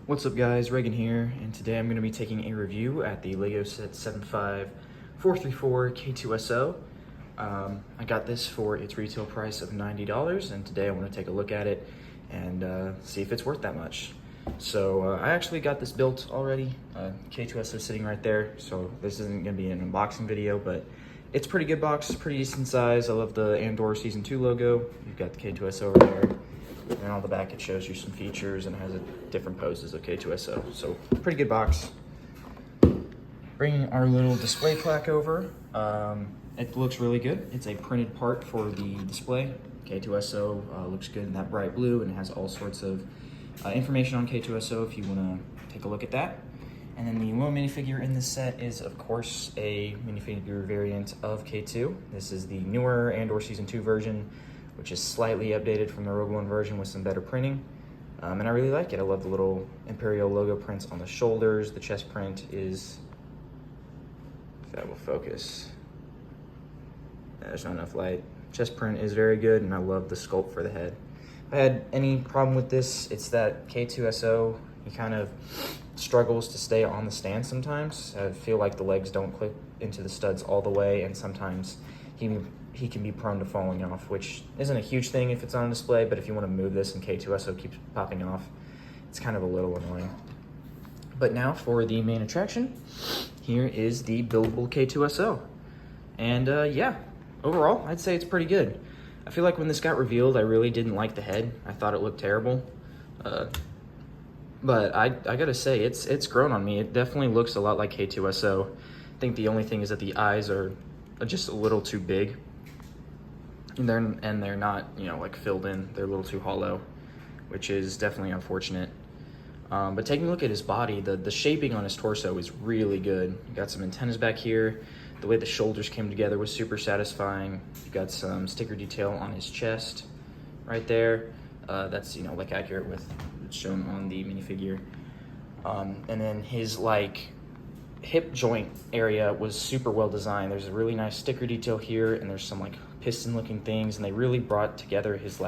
What's up guys, Reagan here, and today I'm going to be taking a review at the LEGO Set 75434 K2-SO. I got this for its retail price of $90, and today I want to take a look at it and see if it's worth that much. So I actually got this built already. K2-SO sitting right there, so this isn't going to be an unboxing video, but it's a pretty good box, pretty decent size. I love the Andor Season 2 logo. You've got the K2-SO over there. And on the back it shows you some features and has different poses of K2-SO. So pretty good box. Bringing our little display plaque over. It looks really good. It's a printed part for the display. K2-SO looks good in that bright blue and has all sorts of information on K2-SO if you want to take a look at that. And then the little minifigure in this set is, of course, a minifigure variant of K2. This is the newer Andor Season 2 version, which is slightly updated from the Rogue One version with some better printing. And I really like it. I love the little Imperial logo prints on the shoulders. The chest print is, if that will focus, there's not enough light. Chest print is very good, and I love the sculpt for the head. If I had any problem with this, it's that K2-SO, he kind of struggles to stay on the stand sometimes. I feel like the legs don't clip into the studs all the way, and sometimes he can be prone to falling off, which isn't a huge thing if it's on display, but if you want to move this and K2-SO keeps popping off, it's kind of a little annoying. But now for the main attraction, here is the buildable K2-SO. And yeah, overall, I'd say it's pretty good. I feel like when this got revealed, I really didn't like the head. I thought it looked terrible. But I gotta say, it's grown on me. It definitely looks a lot like K2-SO. I think the only thing is that the eyes are just a little too big. And they're not, like filled in. They're a little too hollow, which is definitely unfortunate. But taking a look at his body, the shaping on his torso is really good. You got some antennas back here. The way the shoulders came together was super satisfying. You got some sticker detail on his chest right there. That's, like accurate with what's shown on the minifigure. And then his hip joint area was super well designed. There's a really nice sticker detail here, and there's some piston looking things, and they really brought together his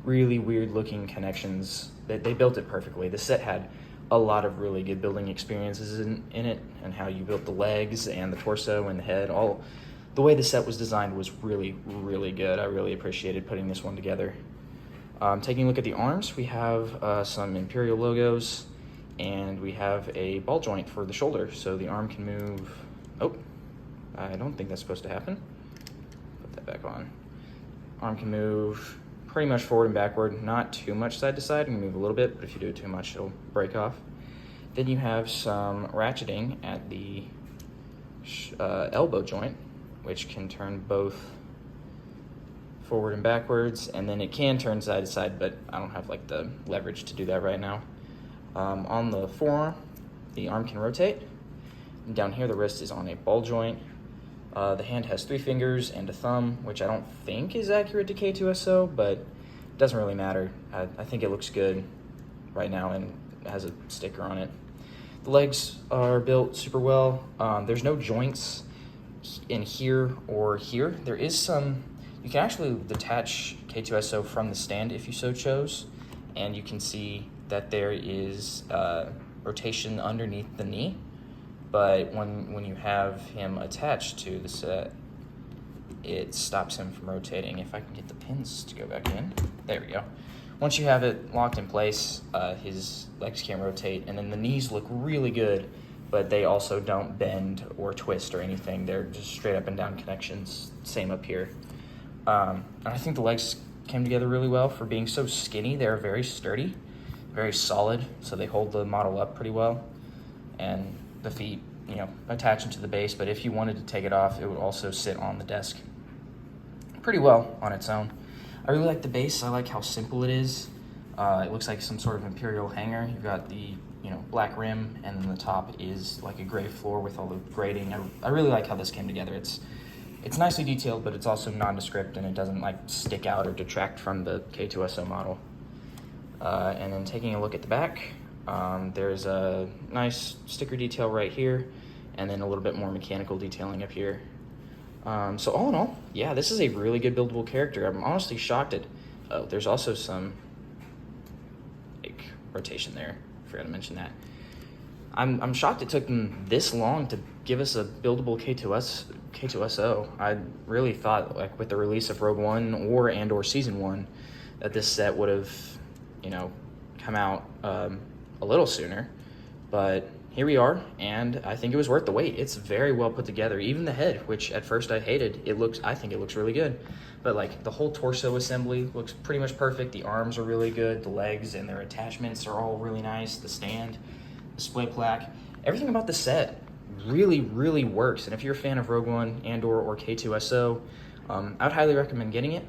really weird looking connections. They built it perfectly. The set had a lot of really good building experiences in it, and how you built the legs and the torso and the head. All the way the set was designed was really good. I really appreciated putting this one together. Taking a look at the arms, we have some Imperial logos, and we have a ball joint for the shoulder, so the arm can move. Oh, I don't think that's supposed to happen. Put that back on. Arm can move pretty much forward and backward, not too much side to side. You can move a little bit, but if you do it too much, it'll break off. Then you have some ratcheting at the elbow joint, which can turn both forward and backwards, and then it can turn side to side, but I don't have the leverage to do that right now. On the forearm, the arm can rotate. And down here, the wrist is on a ball joint. The hand has 3 fingers and a thumb, which I don't think is accurate to K2-SO, but it doesn't really matter. I think it looks good right now, and it has a sticker on it. The legs are built super well. There's no joints in here or here. There is some. You can actually detach K2-SO from the stand if you so chose, and you can see that there is rotation underneath the knee, but when you have him attached to the set, it stops him from rotating. If I can get the pins to go back in, there we go. Once you have it locked in place, his legs can rotate, and then the knees look really good, but they also don't bend or twist or anything. They're just straight up and down connections. Same up here. And I think the legs came together really well for being so skinny. They're very sturdy, very solid, so they hold the model up pretty well. And the feet, attach into the base, but if you wanted to take it off, it would also sit on the desk pretty well on its own. I really like the base. I like how simple it is. It looks like some sort of Imperial hanger. You've got the black rim, and then the top is like a gray floor with all the grading. I really like how this came together. It's nicely detailed, but it's also nondescript, and it doesn't stick out or detract from the K2-SO model. And then taking a look at the back, there's a nice sticker detail right here, and then a little bit more mechanical detailing up here. So all in all, yeah, this is a really good buildable character. I'm honestly shocked at, there's also some rotation there forgot to mention that. I'm shocked it took them this long to give us a buildable K2-SO. I really thought, like, with the release of Rogue One or Season 1, that this set would have, you know, come out a little sooner. But here we are, and I think it was worth the wait. It's very well put together. Even the head, which at first I hated, I think it looks really good. But like the whole torso assembly looks pretty much perfect. The arms are really good. The legs and their attachments are all really nice. The stand, display plaque, everything about the set really, really works. And if you're a fan of Rogue One or K2-SO, I would highly recommend getting it.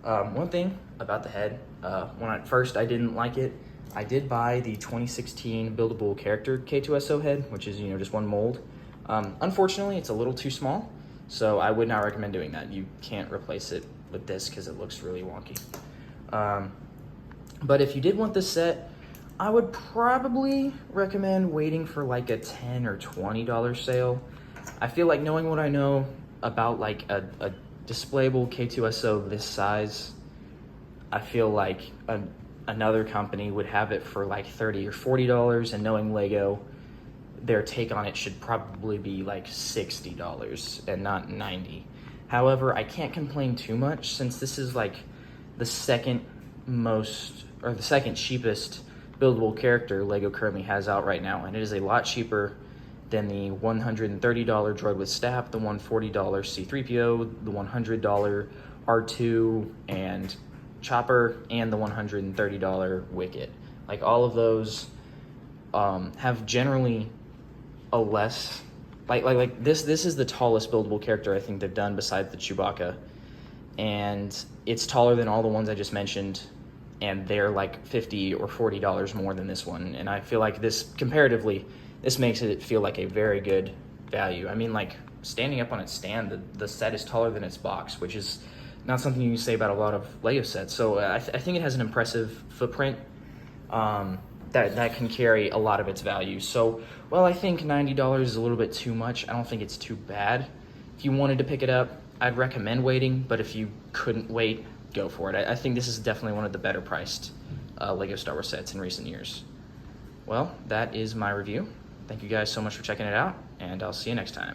One thing about the head, when at first I didn't like it, I did buy the 2016 buildable character K2-SO head, which is, you know, just one mold. Unfortunately, it's a little too small, so I would not recommend doing that. You can't replace it with this because it looks really wonky. But if you did want this set, I would probably recommend waiting for like a $10 or $20 sale. I feel like, knowing what I know about like a displayable K2-SO this size, I feel like another company would have it for like $30 or $40, and knowing Lego, their take on it should probably be like $60 and not $90. However, I can't complain too much, since this is like the second cheapest buildable character Lego currently has out right now, and it is a lot cheaper than the $130 droid with Stap, the $140 C-3PO, the $100 R2 and Chopper, and the $130 Wicket. Like, all of those have generally a less, like this is the tallest buildable character I think they've done besides the Chewbacca, and it's taller than all the ones I just mentioned, and they're like $50 or $40 more than this one. And I feel like this, comparatively, this makes it feel like a very good value. I mean, like, standing up on its stand, the set is taller than its box, which is not something you can say about a lot of Lego sets. So I think it has an impressive footprint that can carry a lot of its value. So, well, I think $90 is a little bit too much. I don't think it's too bad. If you wanted to pick it up, I'd recommend waiting, but if you couldn't wait, go for it. I think this is definitely one of the better priced Lego Star Wars sets in recent years. Well, that is my review. Thank you guys so much for checking it out, and I'll see you next time.